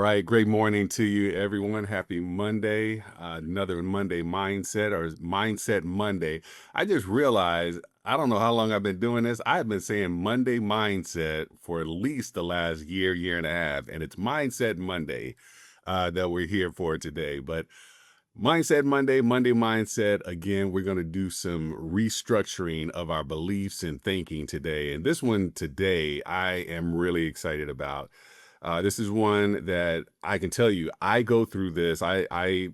right. Great morning to you, everyone. Happy Monday. Another Monday mindset or Mindset Monday. I just realized I don't know how long I've been doing this. I've been saying Monday mindset for at least the last year, year and a half, and it's Mindset Monday that we're here for today. But Mindset Monday, Monday Mindset. Again, we're going to do some restructuring of our beliefs and thinking today. And this one today, I am really excited about. This is one that I can tell you, I go through this. I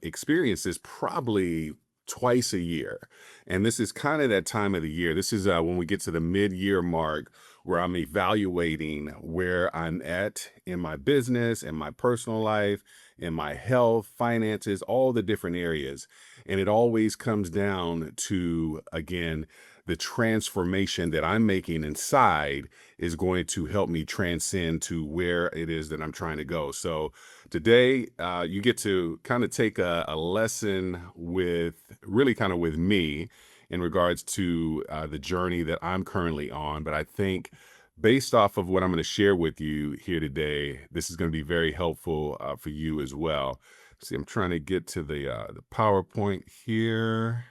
experience this probably twice a year. And this is kind of that time of the year. This is when we get to the mid-year mark where I'm evaluating where I'm at in my business, in my personal life, in my health, finances, all the different areas. And it always comes down to, again, the transformation that I'm making inside is going to help me transcend to where it is that I'm trying to go. So today, you get to kind of take a lesson with really kind of with me in regards to the journey that I'm currently on. But I think based off of what I'm going to share with you here today, this is going to be very helpful for you as well. See, I'm trying to get to the PowerPoint here.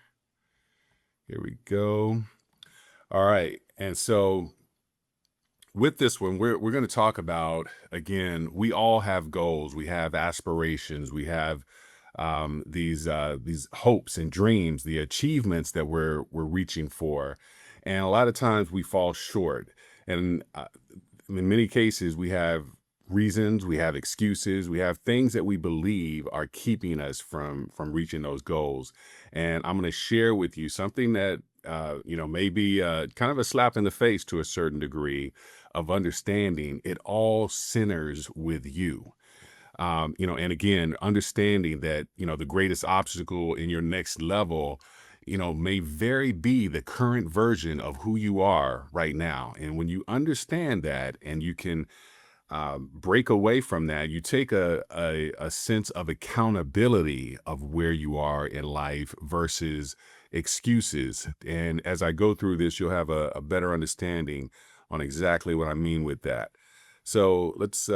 Here we go. All right. And so with this one, we're going to talk about, again, we all have goals, we have aspirations, we have these hopes and dreams, the achievements that we're reaching for, and a lot of times we fall short. And in many cases, we have reasons, we have excuses, we have things that we believe are keeping us from reaching those goals. And I'm going to share with you something that may be kind of a slap in the face to a certain degree of understanding it all centers with you. And again, understanding that, the greatest obstacle in your next level, may very be the current version of who you are right now. And when you understand that and you can break away from that, you take a sense of accountability of where you are in life versus excuses. And as I go through this, you'll have a better understanding on exactly what I mean with that. So let's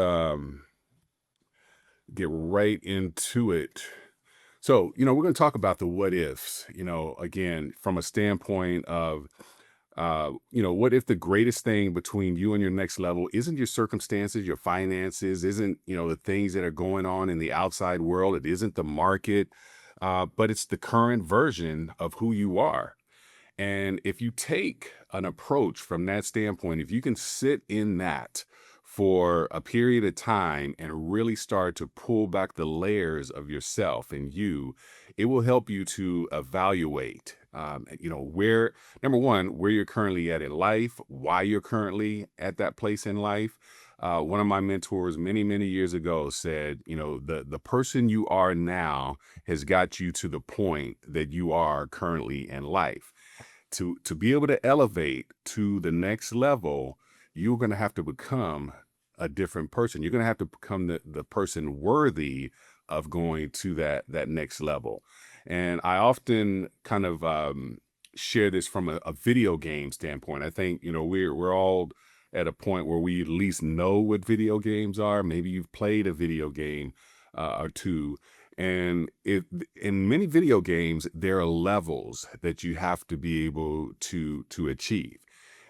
get right into it. So, we're going to talk about the what ifs, again, from a standpoint of what if the greatest thing between you and your next level isn't your circumstances, your finances, isn't, the things that are going on in the outside world, it isn't the market, but it's the current version of who you are. And if you take an approach from that standpoint, if you can sit in that for a period of time and really start to pull back the layers of yourself and you, it will help you to evaluate, where, number one, where you're currently at in life, why you're currently at that place in life. One of my mentors many, many years ago said, the person you are now has got you to the point that you are currently in life. To be able to elevate to the next level, you're going to have to become a different person. You're going to have to become the person worthy of going to that next level. And I often kind of share this from a video game standpoint. I think, we're all at a point where we at least know what video games are. Maybe you've played a video game or two. And in many video games, there are levels that you have to be able to achieve.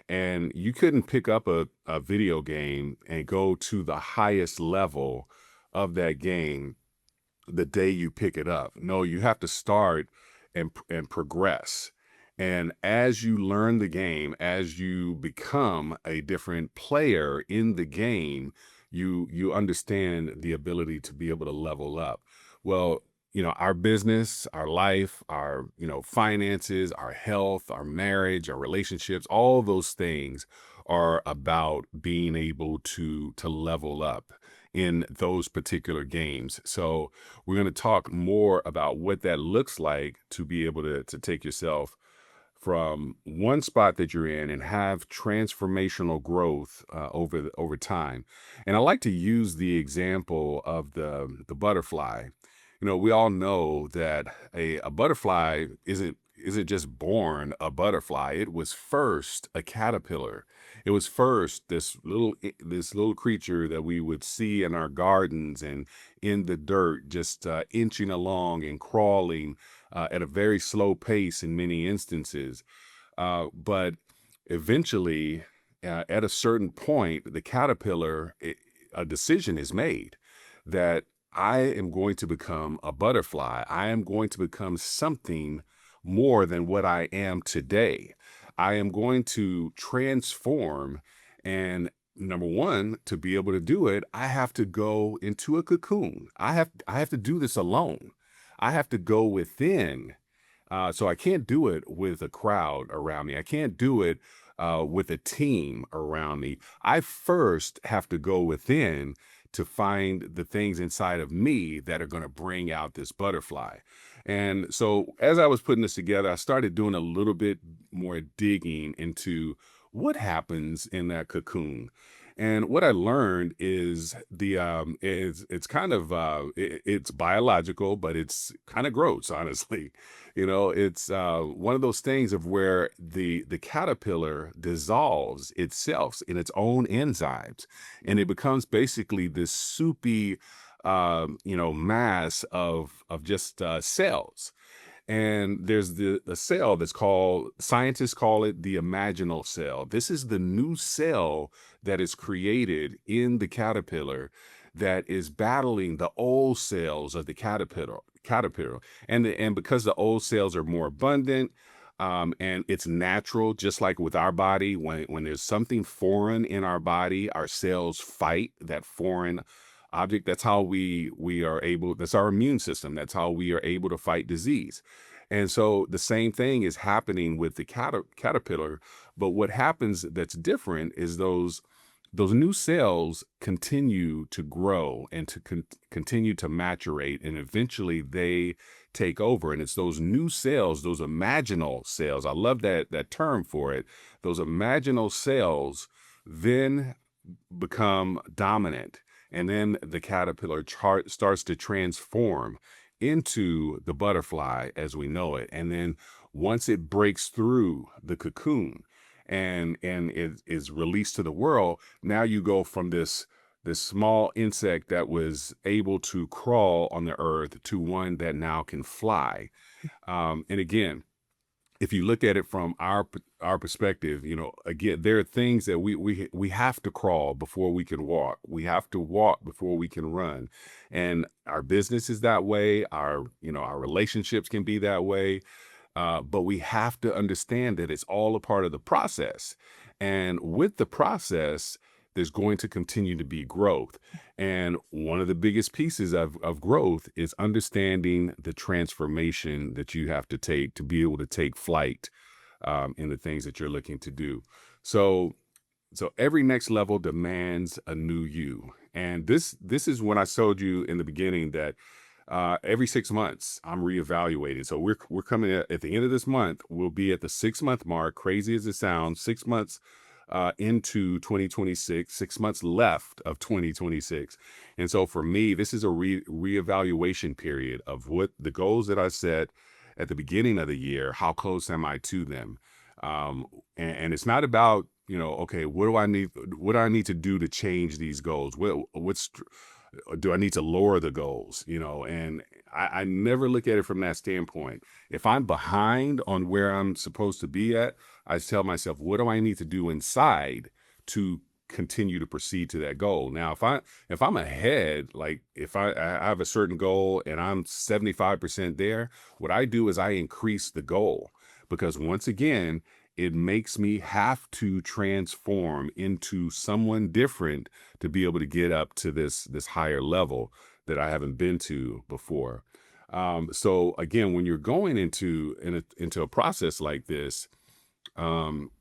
And you couldn't pick up a video game and go to the highest level of that game the day you pick it up. No, you have to start and progress. And as you learn the game, as you become a different player in the game, you understand the ability to be able to level up. Well, our business, our life, our, finances, our health, our marriage, our relationships, all those things are about being able to level up in those particular games. So we're going to talk more about what that looks like to be able to take yourself from one spot that you're in and have transformational growth over time. And I like to use the example of the butterfly. We all know that a butterfly isn't just born a butterfly. It was first a caterpillar, It was first this little creature that we would see in our gardens and in the dirt, just inching along and crawling at a very slow pace in many instances. But eventually, at a certain point, the caterpillar, a decision is made that I am going to become a butterfly. I am going to become something more than what I am today. I am going to transform. And number one, to be able to do it, I have to go into a cocoon. I have to do this alone. I have to go within, so I can't do it with a crowd around me. I can't do it with a team around me. I first have to go within to find the things inside of me that are going to bring out this butterfly. And so as I was putting this together, I started doing a little bit more digging into what happens in that cocoon. And what I learned is it's kind of it's biological, but it's kind of gross, honestly. It's one of those things of where the caterpillar dissolves itself in its own enzymes, and it becomes basically this soupy, mass of just cells. And there's the cell that's called, scientists call it the imaginal cell. This is the new cell that is created in the caterpillar that is battling the old cells of the caterpillar. And because the old cells are more abundant, and it's natural, just like with our body, when there's something foreign in our body, our cells fight that foreign object. That's how we are able, that's our immune system. That's how we are able to fight disease. And so the same thing is happening with the caterpillar. But what happens that's different is those new cells continue to grow and to continue to maturate, and eventually they take over. And it's those new cells, those imaginal cells. I love that term for it. Those imaginal cells then become dominant. And then the caterpillar starts to transform into the butterfly as we know it. And then once it breaks through the cocoon and it is released to the world, now you go from this small insect that was able to crawl on the earth to one that now can fly. And again, if you look at it from our perspective, again, there are things that we have to crawl before we can walk. We have to walk before we can run. And our business is that way. Our relationships can be that way. But we have to understand that it's all a part of the process. And with the process, there's going to continue to be growth. And one of the biggest pieces of growth is understanding the transformation that you have to take to be able to take flight in the things that you're looking to do. So, so every next level demands a new you. And this is when I told you in the beginning that every 6 months I'm reevaluating. So we're coming at the end of this month. We'll be at the 6 month mark. Crazy as it sounds, 6 months into 2026, 6 months left of 2026. And so for me, this is a reevaluation period of what the goals that I set at the beginning of the year. How close am I to them? And it's not about, okay, what do I need? What do I need to do to change these goals? What's do I need to lower the goals? And I never look at it from that standpoint. If I'm behind on where I'm supposed to be at, I tell myself, what do I need to do inside to continue to proceed to that goal? Now, if I'm ahead, like if I have a certain goal and I'm 75% there, what I do is I increase the goal, because once again, it makes me have to transform into someone different to be able to get up to this higher level that I haven't been to before. So again, when you're going into a process like this, um,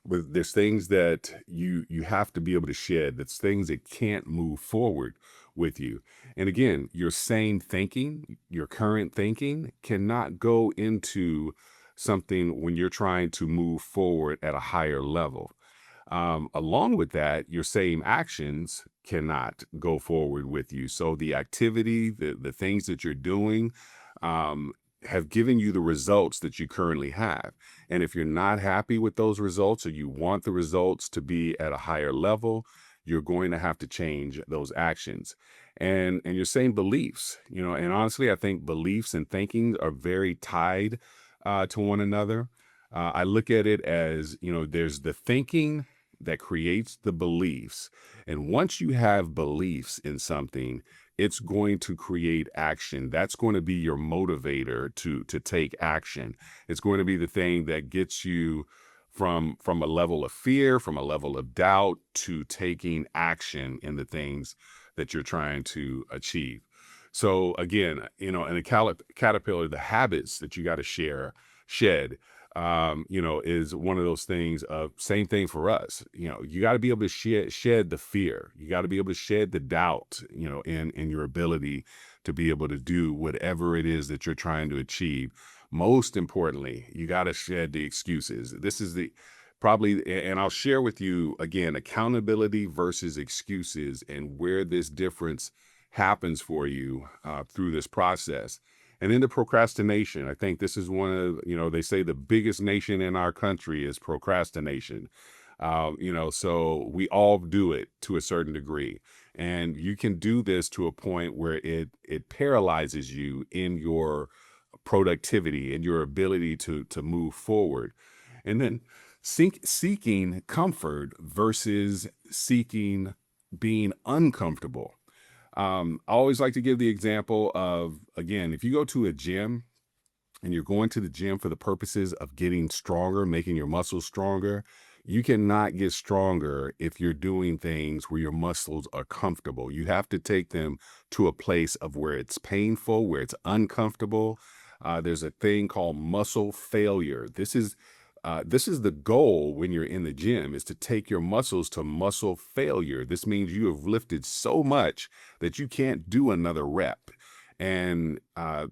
there's things that you have to be able to shed. That's things that can't move forward with you. And again, your same thinking, your current thinking cannot go into something when you're trying to move forward at a higher level. Along with that, your same actions cannot go forward with you. So the activity, the things that you're doing, um, have given you the results that you currently have. And if you're not happy with those results, or you want the results to be at a higher level, you're going to have to change those actions. And you're saying beliefs, and honestly, I think beliefs and thinking are very tied to one another. I look at it as, there's the thinking that creates the beliefs. And once you have beliefs in something, it's going to create action. That's going to be your motivator to take action. It's going to be the thing that gets you from a level of fear, from a level of doubt, to taking action in the things that you're trying to achieve. So again, in a caterpillar, the habits that you got to shed, is one of those things of same thing for us. You got to be able to shed the fear. You got to be able to shed the doubt, in your ability to be able to do whatever it is that you're trying to achieve. Most importantly, you got to shed the excuses. This is the probably, and I'll share with you again, accountability versus excuses, and where this difference happens for you through this process. And then the procrastination. I think this is one of, they say the biggest nation in our country is procrastination. So we all do it to a certain degree. And you can do this to a point where it paralyzes you in your productivity and your ability to move forward. And then seeking comfort versus seeking being uncomfortable. I always like to give the example of, again, if you go to a gym and you're going to the gym for the purposes of getting stronger, making your muscles stronger, you cannot get stronger if you're doing things where your muscles are comfortable. You have to take them to a place of where it's painful, where it's uncomfortable. There's a thing called muscle failure. This is the goal when you're in the gym, is to take your muscles to muscle failure. This means you have lifted so much that you can't do another rep. And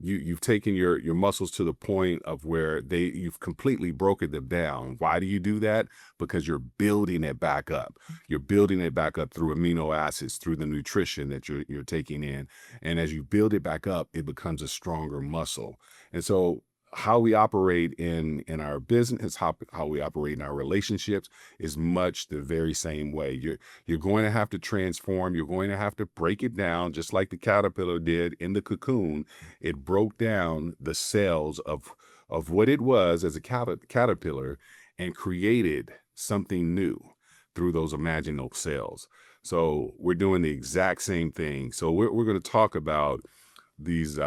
you've taken your muscles to the point of where you've completely broken them down. Why do you do that? Because you're building it back up. You're building it back up through amino acids, through the nutrition that you're taking in. And as you build it back up, it becomes a stronger muscle. And so how we operate in our business, how we operate in our relationships is much the very same way. You're going to have to transform. You're going to have to break it down, just like the caterpillar did in the cocoon. It broke down the cells of what it was as a caterpillar and created something new through those imaginal cells. So we're doing the exact same thing. So we're going to talk about these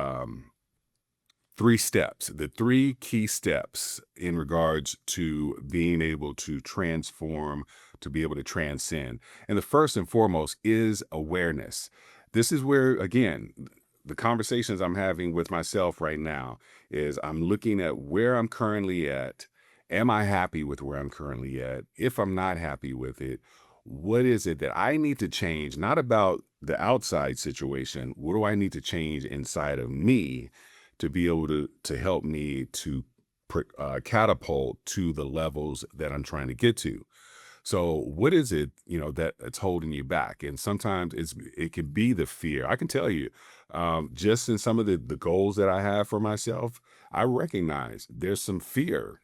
3 steps, the 3 key steps in regards to being able to transform, to be able to transcend. And the first and foremost is awareness. This is where, again, the conversations I'm having with myself right now is I'm looking at where I'm currently at. Am I happy with where I'm currently at? If I'm not happy with it, what is it that I need to change? Not about the outside situation. What do I need to change inside of me to be able to help me to catapult to the levels that I'm trying to get to? So what is it, that's holding you back? And sometimes it can be the fear. I can tell you, just in some of the goals that I have for myself, I recognize there's some fear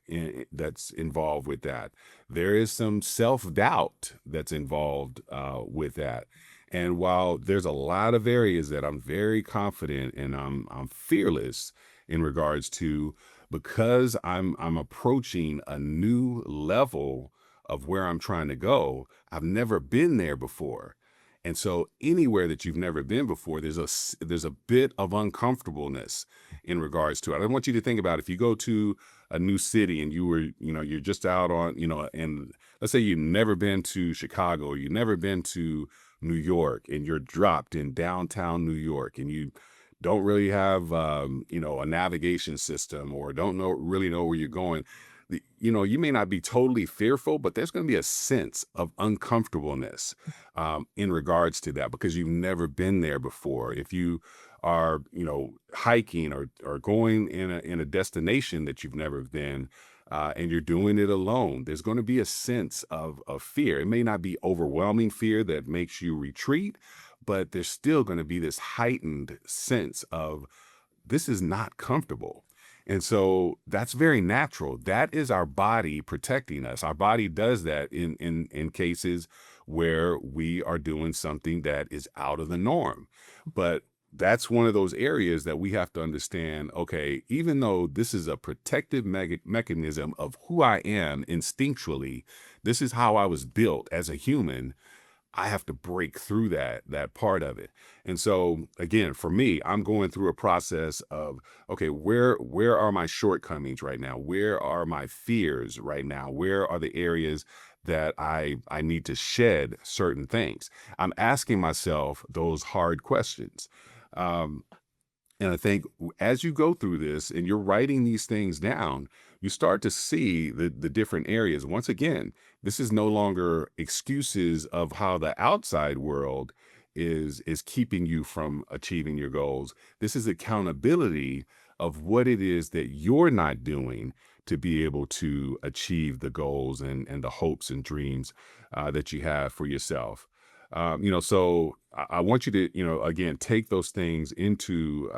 that's involved with that. There is some self-doubt that's involved with that. And while there's a lot of areas that I'm very confident and I'm fearless in regards to, because I'm approaching a new level of where I'm trying to go, I've never been there before. And so anywhere that you've never been before, there's a bit of uncomfortableness in regards to it. I want you to think about, if you go to a new city and you're just out on, and let's say you've never been to Chicago, or you've never been to New York, and you're dropped in downtown New York, and you don't really have, a navigation system, or don't really know where you're going. You may not be totally fearful, but there's going to be a sense of uncomfortableness in regards to that, because you've never been there before. If you are, hiking or going in a destination that you've never been, and you're doing it alone, there's going to be a sense of fear. It may not be overwhelming fear that makes you retreat, but there's still going to be this heightened sense of, this is not comfortable. And so that's very natural. That is our body protecting us. Our body does that in cases where we are doing something that is out of the norm. But that's one of those areas that we have to understand, okay, even though this is a protective mechanism of who I am instinctually, this is how I was built as a human. I have to break through that part of it. And so again, for me, I'm going through a process of, okay, where are my shortcomings right now? Where are my fears right now? Where are the areas that I need to shed certain things? I'm asking myself those hard questions. Um, and I think as you go through this and you're writing these things down, you start to see the different areas. Once again, this is no longer excuses of how the outside world is keeping you from achieving your goals. This is accountability of what it is that you're not doing to be able to achieve the goals and the hopes and dreams that you have for yourself. So I want you to, again, take those things into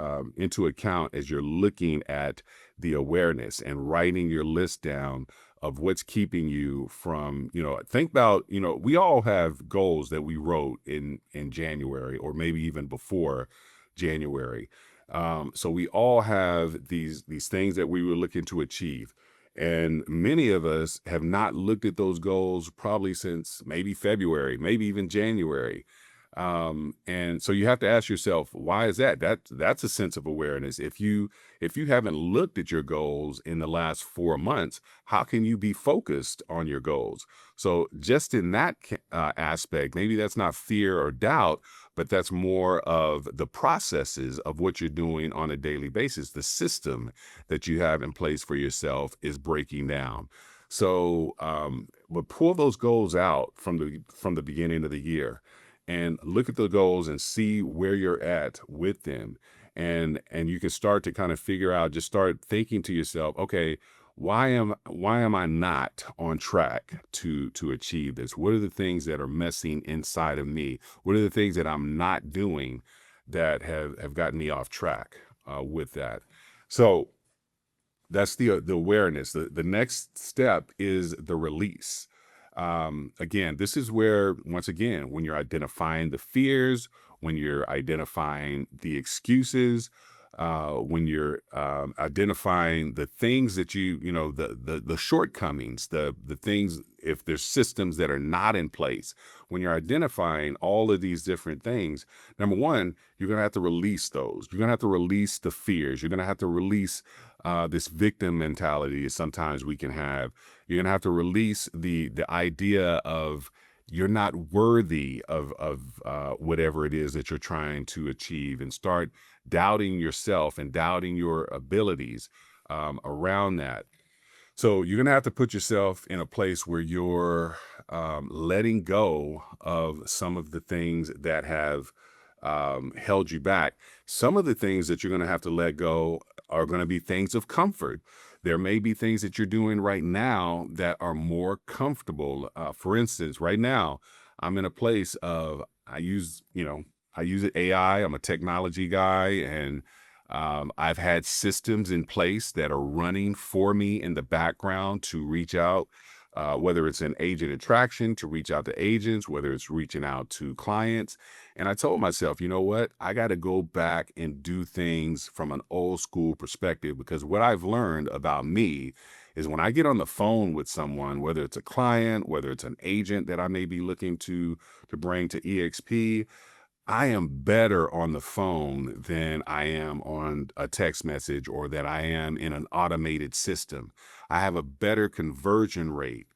account as you're looking at the awareness and writing your list down of what's keeping you from, think about, we all have goals that we wrote in January or maybe even before January. So we all have these things that we were looking to achieve. And many of us have not looked at those goals probably since maybe February, maybe even January. And so you have to ask yourself, why is that? That's a sense of awareness. If you haven't looked at your goals in the last 4 months, how can you be focused on your goals? So just in that aspect, maybe that's not fear or doubt, but that's more of the processes of what you're doing on a daily basis. The system that you have in place for yourself is breaking down. So, but pull those goals out from the beginning of the year, and look at the goals and see where you're at with them, and you can start to kind of figure out. Just start thinking to yourself, okay, why am I not on track to achieve this? What are the things that are messing inside of me? What are the things that I'm not doing that have gotten me off track with that? So that's the awareness. The next step is the release. Again, this is where, once again, when you're identifying the fears, when you're identifying the excuses, when you're identifying the things that the shortcomings, the things, if there's systems that are not in place, when you're identifying all of these different things, number one, you're going to have to release those. You're going to have to release the fears. You're going to have to release this victim mentality sometimes we can have. You're going to have to release the idea of you're not worthy of whatever it is that you're trying to achieve, and start doubting yourself and doubting your abilities around that. So you're going to have to put yourself in a place where you're letting go of some of the things that have held you back. Some of the things that you're going to have to let go are going to be things of comfort. There may be things that you're doing right now that are more comfortable. For instance, right now, I'm in a place of I use AI. I'm a technology guy, and I've had systems in place that are running for me in the background to reach out, whether it's an agent attraction to reach out to agents, whether it's reaching out to clients. And I told myself, you know what? I got to go back and do things from an old school perspective, because what I've learned about me is when I get on the phone with someone, whether it's a client, whether it's an agent that I may be looking to bring to EXP, I am better on the phone than I am on a text message or that I am in an automated system. I have a better conversion rate,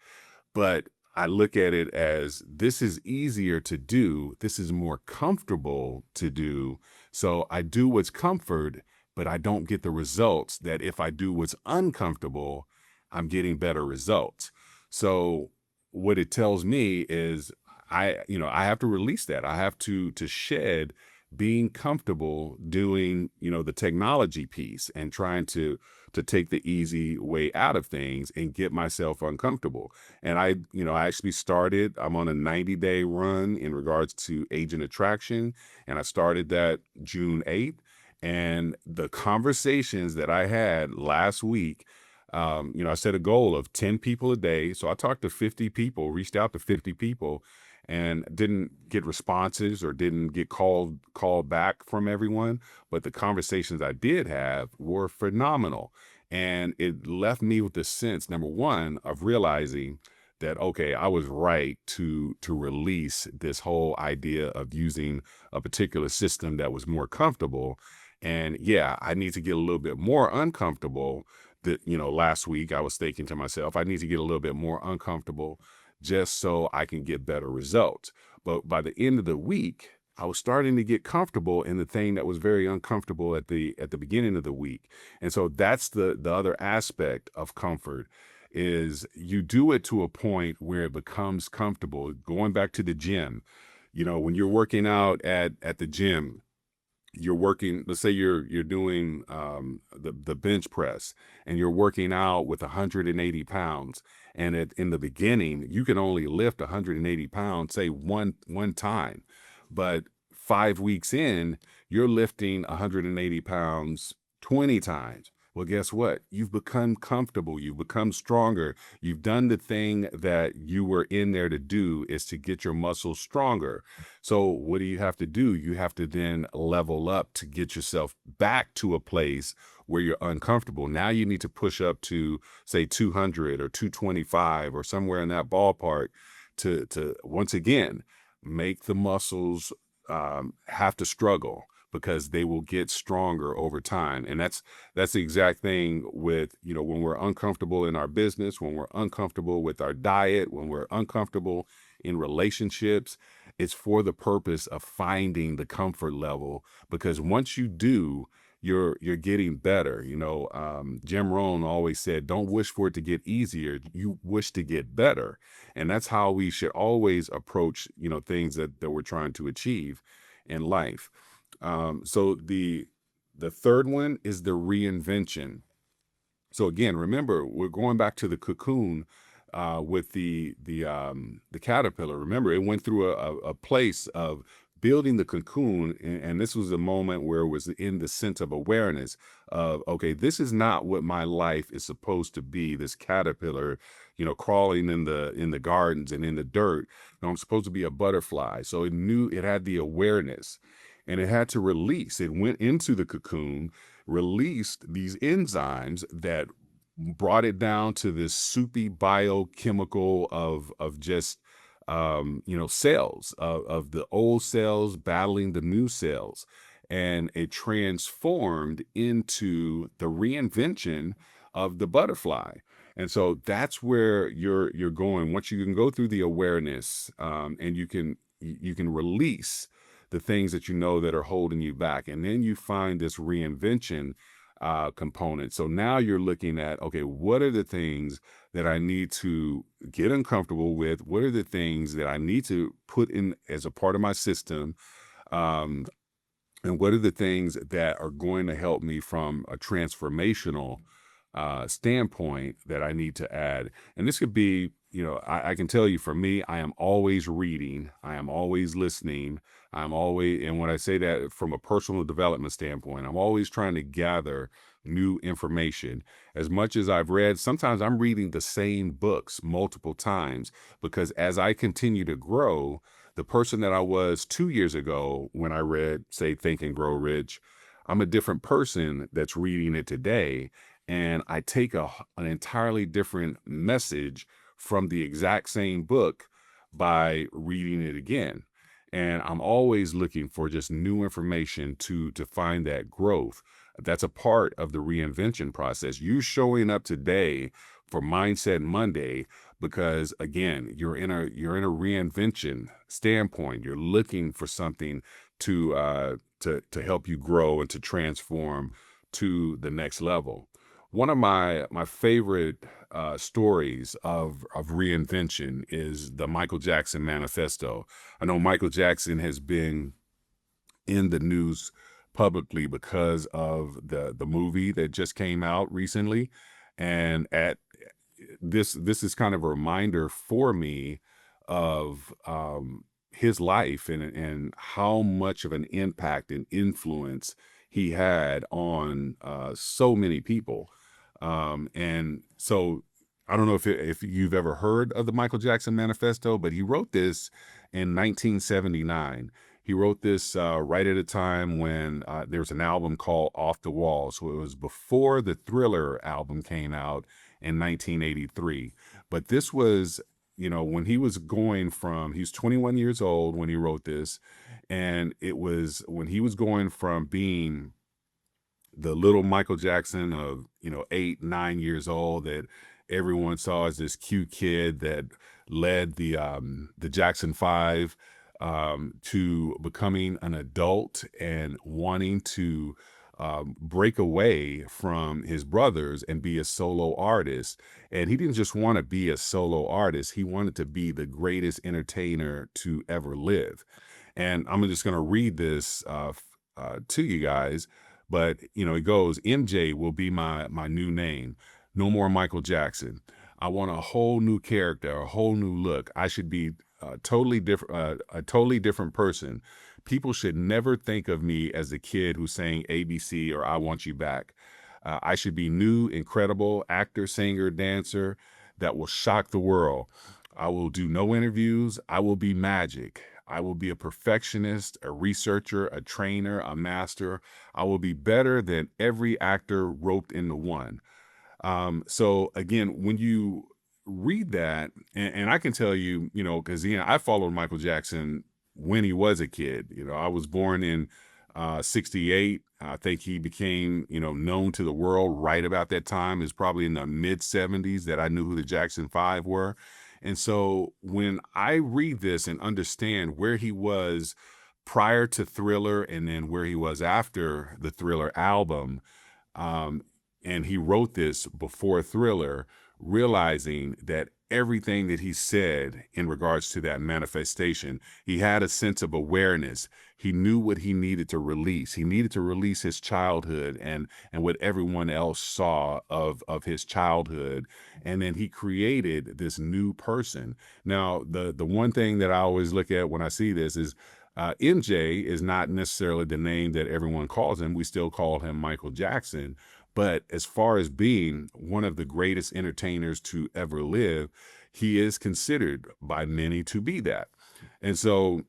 but I look at it as this is easier to do. This is more comfortable to do. So I do what's comfort, but I don't get the results that if I do what's uncomfortable, I'm getting better results. So what it tells me is I have to release that. I have to shed being comfortable doing, the technology piece and trying to take the easy way out of things and get myself uncomfortable. And I actually I'm on a 90-day run in regards to agent attraction, and I started that June 8th. And the conversations that I had last week, I set a goal of 10 people a day. So I talked to 50 people, reached out to 50 people, and didn't get responses or didn't get called back from everyone. But the conversations I did have were phenomenal. And it left me with the sense, number one, of realizing that, okay, I was right to release this whole idea of using a particular system that was more comfortable. And yeah, I need to get a little bit more uncomfortable. That, last week I was thinking to myself, I need to get a little bit more uncomfortable just so I can get better results. But by the end of the week, I was starting to get comfortable in the thing that was very uncomfortable at the beginning of the week. And so that's the other aspect of comfort, is you do it to a point where it becomes comfortable. Going back to the gym, when you're working out at the gym, you're working, let's say you're doing the bench press, and you're working out with 180 pounds. And in the beginning, you can only lift 180 pounds, say one time. But 5 weeks in, you're lifting 180 pounds 20 times. Well, guess what? You've become comfortable. You've become stronger. You've done the thing that you were in there to do, is to get your muscles stronger. So what do you have to do? You have to then level up to get yourself back to a place where you're uncomfortable. Now you need to push up to, say, 200 or 225 or somewhere in that ballpark to once again make the muscles have to struggle, because they will get stronger over time. And that's the exact thing with, when we're uncomfortable in our business, when we're uncomfortable with our diet, when we're uncomfortable in relationships. It's for the purpose of finding the comfort level, because once you do, you're getting better. Jim Rohn always said, don't wish for it to get easier, you wish to get better. And that's how we should always approach, things that we're trying to achieve in life. So the third one is the reinvention. So again, remember, we're going back to the cocoon with the caterpillar. Remember, it went through a place of building the cocoon, and this was a moment where it was in the sense of awareness of, okay, this is not what my life is supposed to be. This caterpillar, crawling in the gardens and in the dirt. No, I'm supposed to be a butterfly. So it knew, it had the awareness, and it had to release. It went into the cocoon, released these enzymes that brought it down to this soupy biochemical of just cells, of the old cells battling the new cells. And it transformed into the reinvention of the butterfly. And so that's where you're going. Once you can go through the awareness, and you can release the things that that are holding you back, and then you find this reinvention component. So now you're looking at, okay, what are the things that I need to get uncomfortable with? What are the things that I need to put in as a part of my system? Um, and what are the things that are going to help me from a transformational standpoint that I need to add? And this could be, I can tell you, for me, I am always reading, I am always listening, and when I say that from a personal development standpoint, I'm always trying to gather new information. As much as I've read, sometimes I'm reading the same books multiple times, because as I continue to grow, the person that I was 2 years ago when I read, say, Think and Grow Rich, I'm a different person that's reading it today. And I take an entirely different message from the exact same book by reading it again. And I'm always looking for just new information to find that growth. That's a part of the reinvention process. You showing up today for Mindset Monday because, again, you're in a reinvention standpoint. You're looking for something to help you grow and to transform to the next level. One of my favorite stories of reinvention is the Michael Jackson Manifesto. I know Michael Jackson has been in the news publicly because of the movie that just came out recently, and at this is kind of a reminder for me of his life and how much of an impact and influence he had on so many people. And so I don't know if you've ever heard of the Michael Jackson Manifesto, but he wrote this in 1979. He wrote this right at a time when there was an album called Off the Wall. So it was before the Thriller album came out in 1983. But this was, when he was he was 21 years old when he wrote this. And it was when he was going from being the little Michael Jackson of, 8, 9 years old that everyone saw as this cute kid that led the Jackson Five, to becoming an adult and wanting to break away from his brothers and be a solo artist. And he didn't just want to be a solo artist, he wanted to be the greatest entertainer to ever live. And I'm just going to read this to you guys. But it goes, MJ will be my new name. No more Michael Jackson. I want a whole new character, a whole new look. I should be a totally different person. People should never think of me as the kid who sang ABC or I Want You Back. I should be new, incredible actor, singer, dancer that will shock the world. I will do no interviews. I will be magic. I will be a perfectionist, a researcher, a trainer, a master. I will be better than every actor roped into one. So again, when you read that, and I can tell you, because I followed Michael Jackson when he was a kid. I was born in '68. I think he became, known to the world right about that time. It's probably in the mid '70s that I knew who the Jackson Five were. And so when I read this and understand where he was prior to Thriller and then where he was after the Thriller album, um, and he wrote this before Thriller, realizing that everything that he said in regards to that manifestation, he had a sense of awareness. He knew what he needed to release. He needed to release his childhood and what everyone else saw of his childhood. And then he created this new person. Now, the one thing that I always look at when I see this is MJ is not necessarily the name that everyone calls him. We still call him Michael Jackson. But as far as being one of the greatest entertainers to ever live, he is considered by many to be that. And so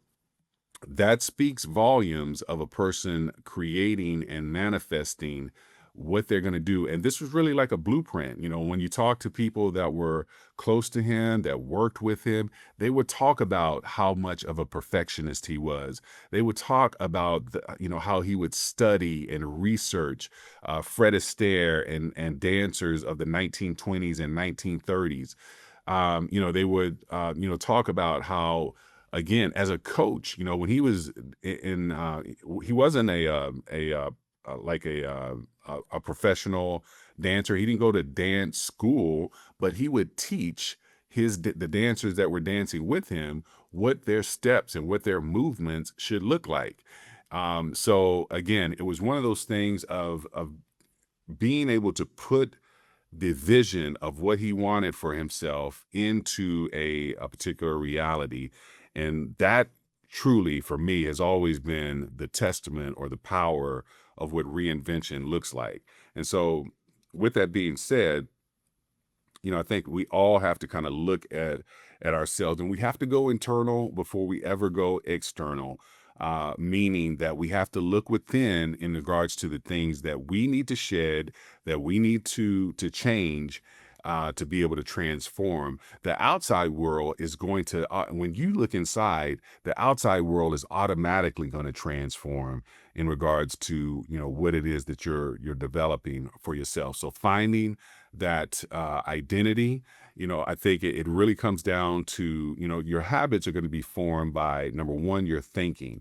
that speaks volumes of a person creating and manifesting what they're going to do. And this was really like a blueprint. When you talk to people that were close to him, that worked with him, they would talk about how much of a perfectionist he was. They would talk about how he would study and research Fred Astaire and dancers of the 1920s and 1930s. They would talk about how, again, as a coach, when he was he wasn't like a professional dancer. He didn't go to dance school, but he would teach the dancers that were dancing with him what their steps and what their movements should look like. So again, it was one of those things of being able to put the vision of what he wanted for himself into a particular reality. And that truly, for me, has always been the testament or the power of what reinvention looks like. And so, with that being said, I think we all have to kind of look at ourselves, and we have to go internal before we ever go external. Meaning that we have to look within in regards to the things that we need to shed, that we need to change, to be able to transform. The outside world is going to, when you look inside, the outside world is automatically going to transform in regards to what it is that you're developing for yourself. So finding that identity, I think it really comes down to, your habits are going to be formed by, number one, your thinking.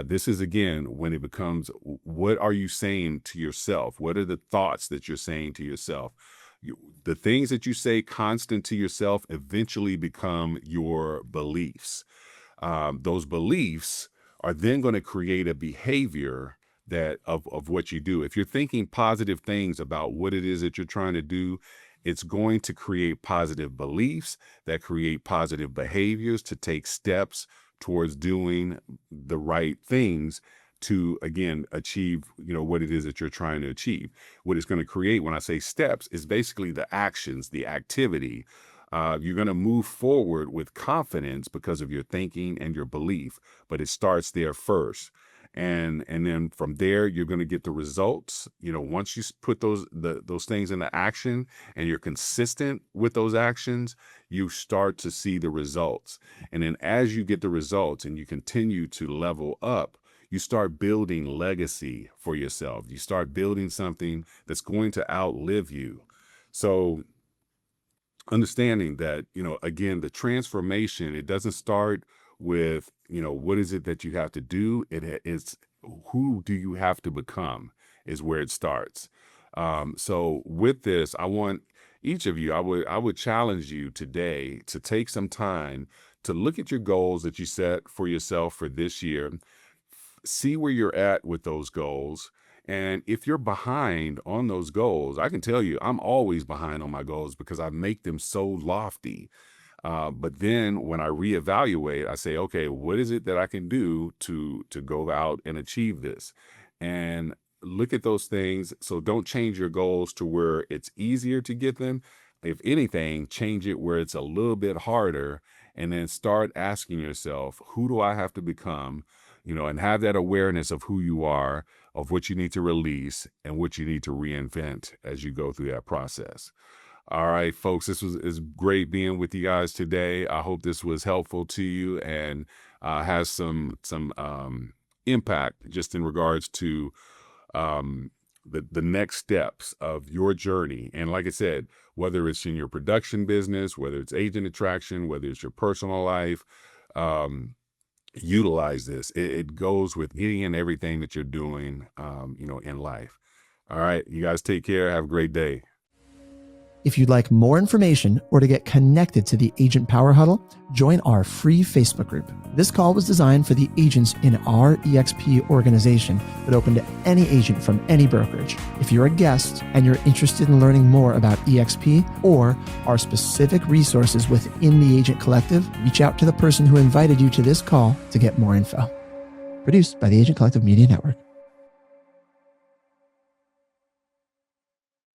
This is, again, when it becomes, what are you saying to yourself? What are the thoughts that you're saying to yourself? The things that you say constant to yourself eventually become your beliefs. Those beliefs are then going to create a behavior that of what you do. If you're thinking positive things about what it is that you're trying to do, it's going to create positive beliefs that create positive behaviors to take steps towards doing the right things to, again, achieve, what it is that you're trying to achieve. What it's going to create, when I say steps, is basically the actions, the activity. You're going to move forward with confidence because of your thinking and your belief, but it starts there first. And then from there, you're going to get the results. Once you put those things into action and you're consistent with those actions, you start to see the results. And then as you get the results and you continue to level up, you start building legacy for yourself. You start building something that's going to outlive you. So understanding that, again, the transformation, it doesn't start with, what is it that you have to do? It's who do you have to become is where it starts. So with this, I want each of you, I would challenge you today to take some time to look at your goals that you set for yourself for this year, see where you're at with those goals. And if you're behind on those goals, I can tell you, I'm always behind on my goals because I make them so lofty. But then when I reevaluate, I say, okay, what is it that I can do to go out and achieve this? And look at those things. So don't change your goals to where it's easier to get them. If anything, change it where it's a little bit harder, and then start asking yourself, who do I have to become? And have that awareness of who you are, of what you need to release and what you need to reinvent as you go through that process. All right, folks, is great being with you guys today. I hope this was helpful to you and has some impact just in regards to the next steps of your journey. And like I said, whether it's in your production business, whether it's agent attraction, whether it's your personal life, utilize this. It goes with any and everything that you're doing, in life. All right, you guys take care. Have a great day. If you'd like more information or to get connected to the Agent Power Huddle, join our free Facebook group. This call was designed for the agents in our EXP organization, but open to any agent from any brokerage. If you're a guest and you're interested in learning more about EXP or our specific resources within the Agent Collective, reach out to the person who invited you to this call to get more info. Produced by the Agent Collective Media Network.